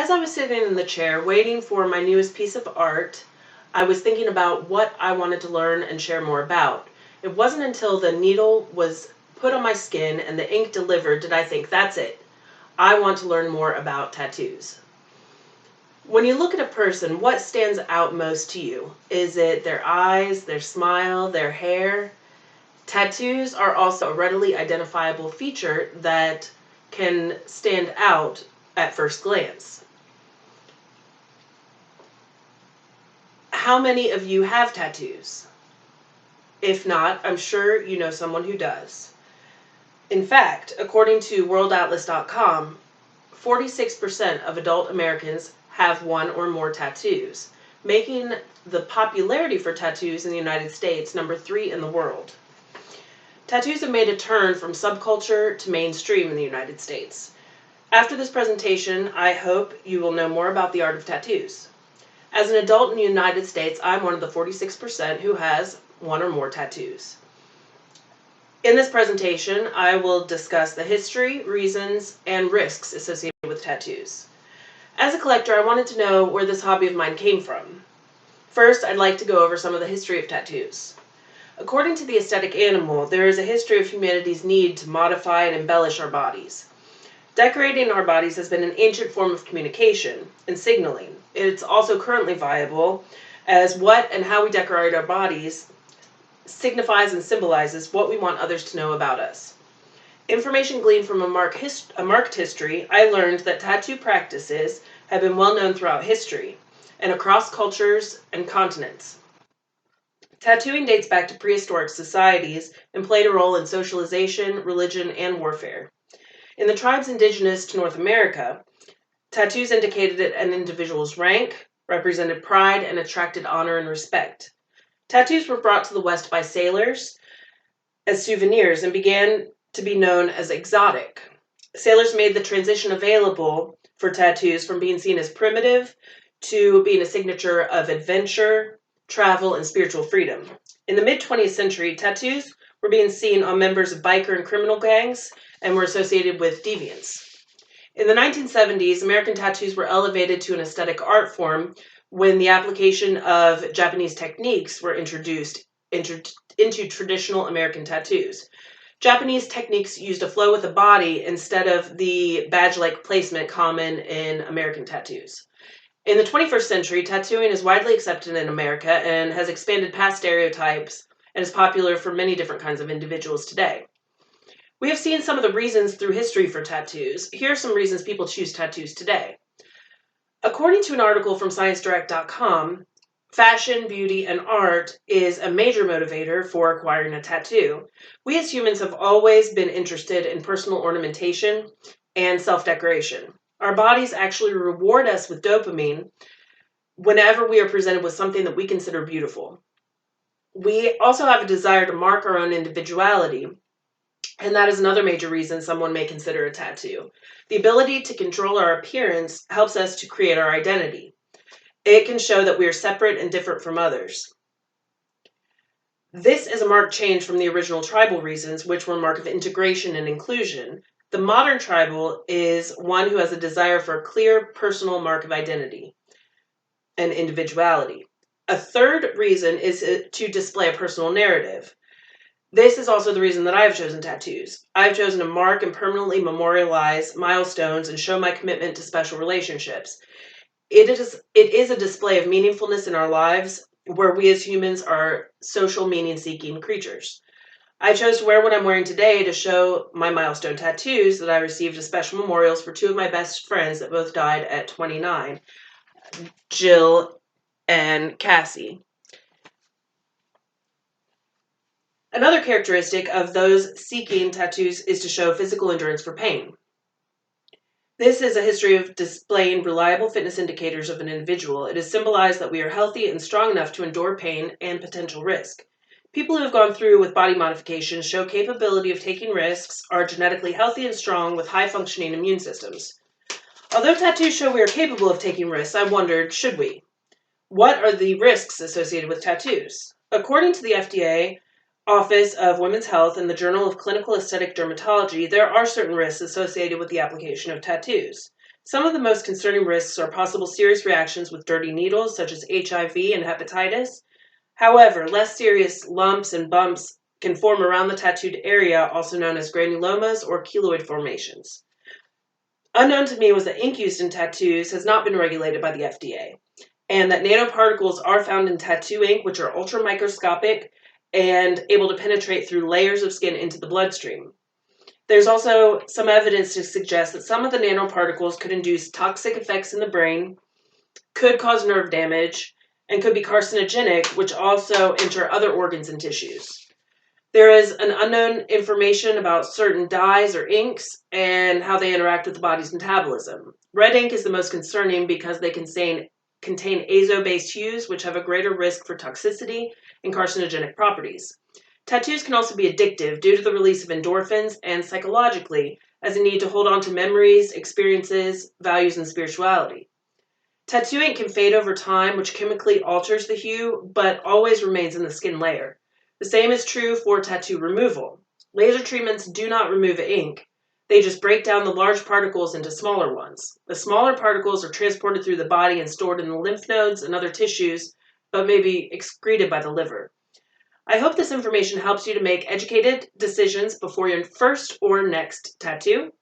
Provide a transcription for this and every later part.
As I was sitting in the chair waiting for my newest piece of art, I was thinking about what I wanted to learn and share more about. It wasn't until the needle was put on my skin and the ink delivered did I think, that's it. I want to learn more about tattoos. When you look at a person, what stands out most to you? Is it their eyes, their smile, their hair? Tattoos are also a readily identifiable feature that can stand out at first glance. How many of you have tattoos? If not, I'm sure you know someone who does. In fact, according to worldatlas.com, 46% of adult Americans have one or more tattoos, making the popularity for tattoos in the United States number 3 in the world. Tattoos have made a turn from subculture to mainstream in the United States. After this presentation, I hope you will know more about the art of tattoos. As an adult in the United States, I'm one of the 46% who has one or more tattoos. In this presentation, I will discuss the history, reasons, and risks associated with tattoos. As a collector, I wanted to know where this hobby of mine came from. First, I'd like to go over some of the history of tattoos. According to the aesthetic animal, there is a history of humanity's need to modify and embellish our bodies. Decorating our bodies has been an ancient form of communication and signaling. It's also currently viable, as what and how we decorate our bodies signifies and symbolizes what we want others to know about us. Information gleaned from a marked history, I learned that tattoo practices have been well known throughout history and across cultures and continents. Tattooing dates back to prehistoric societies and played a role in socialization, religion, and warfare. In the tribes indigenous to North America, tattoos indicated an individual's rank, represented pride, and attracted honor and respect. Tattoos were brought to the West by sailors as souvenirs and began to be known as exotic. Sailors made the transition available for tattoos from being seen as primitive to being a signature of adventure, travel, and spiritual freedom. In the mid-20th century, tattoos were being seen on members of biker and criminal gangs and were associated with deviance. In the 1970s, American tattoos were elevated to an aesthetic art form when the application of Japanese techniques were introduced into traditional American tattoos. Japanese techniques used a flow with the body instead of the badge-like placement common in American tattoos. In the 21st century, tattooing is widely accepted in America and has expanded past stereotypes and is popular for many different kinds of individuals today. We have seen some of the reasons through history for tattoos. Here are some reasons people choose tattoos today. According to an article from ScienceDirect.com, fashion, beauty, and art is a major motivator for acquiring a tattoo. We as humans have always been interested in personal ornamentation and self-decoration. Our bodies actually reward us with dopamine whenever we are presented with something that we consider beautiful. We also have a desire to mark our own individuality, and that is another major reason someone may consider a tattoo. The ability to control our appearance helps us to create our identity. It can show that we are separate and different from others. This is a marked change from the original tribal reasons, which were a mark of integration and inclusion. The modern tribal is one who has a desire for a clear personal mark of identity and individuality. A third reason is to display a personal narrative. This is also the reason that I've chosen tattoos. I've chosen to mark and permanently memorialize milestones and show my commitment to special relationships. It is a display of meaningfulness in our lives, where we as humans are social meaning-seeking creatures. I chose to wear what I'm wearing today to show my milestone tattoos that I received as special memorials for two of my best friends that both died at 29, Jill and Cassie. Another characteristic of those seeking tattoos is to show physical endurance for pain. This is a history of displaying reliable fitness indicators of an individual. It is symbolized that we are healthy and strong enough to endure pain and potential risk. People who have gone through with body modifications show capability of taking risks, are genetically healthy and strong with high-functioning immune systems. Although tattoos show we are capable of taking risks, I wondered, should we? What are the risks associated with tattoos? According to the FDA, Office of Women's Health and the Journal of Clinical Aesthetic Dermatology, there are certain risks associated with the application of tattoos. Some of the most concerning risks are possible serious reactions with dirty needles, such as HIV and hepatitis. However, less serious lumps and bumps can form around the tattooed area, also known as granulomas or keloid formations. Unknown to me was that ink used in tattoos has not been regulated by the FDA, and that nanoparticles are found in tattoo ink, which are ultramicroscopic and able to penetrate through layers of skin into the bloodstream. There's also some evidence to suggest that some of the nanoparticles could induce toxic effects in the brain, could cause nerve damage, and could be carcinogenic, which also enter other organs and tissues. There is an unknown information about certain dyes or inks and how they interact with the body's metabolism. Red ink is the most concerning because they contain azo-based hues, which have a greater risk for toxicity and carcinogenic properties. Tattoos can also be addictive due to the release of endorphins and psychologically as a need to hold on to memories, experiences, values, and spirituality. Tattoo ink can fade over time, which chemically alters the hue, but always remains in the skin layer. The same is true for tattoo removal. Laser treatments do not remove ink. They just break down the large particles into smaller ones. The smaller particles are transported through the body and stored in the lymph nodes and other tissues, but may be excreted by the liver. I hope this information helps you to make educated decisions before your first or next tattoo.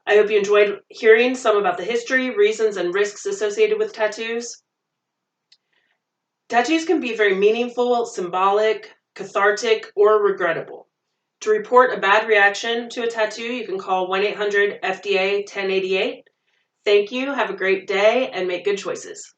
I hope you enjoyed hearing some about the history, reasons, and risks associated with tattoos. Tattoos can be very meaningful, symbolic, cathartic, or regrettable. To report a bad reaction to a tattoo, you can call 1-800-FDA-1088. Thank you, have a great day, and make good choices.